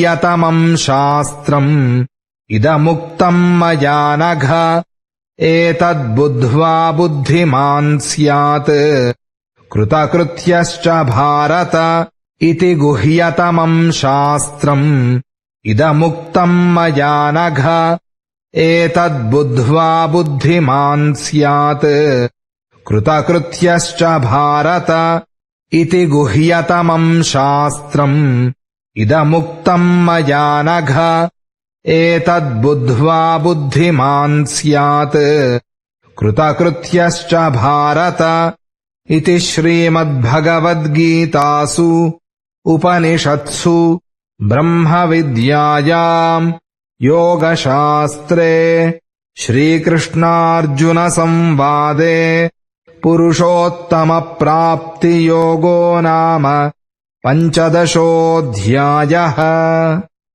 यतमम् शास्त्रम् इदमुक्तम् मया नघ एतद्बुद्ध्वा बुद्धिमान् स्यात् कृतकृत्यश्च भारत इति गुह्यतमम् शास्त्रम् इदमुक्तम् मया नघ एतद्बुद्ध्वा बुद्धिमान् स्यात् कृतकृत्यश्च भारत इति गुह्यतमम् शास्त्रम् इदमुक्तम् मया नघ एतद्बुद्ध्वा बुद्धिमान् स्यात् कृतकृत्यश्च भारत इति श्रीमद्भगवद्गीतासु उपनिषत्सु ब्रह्मविद्यायाम् योगशास्त्रे श्रीकृष्णार्जुनसंवादे पुरुषोत्तमप्राप्तियोगो नाम 15. अध्यायः।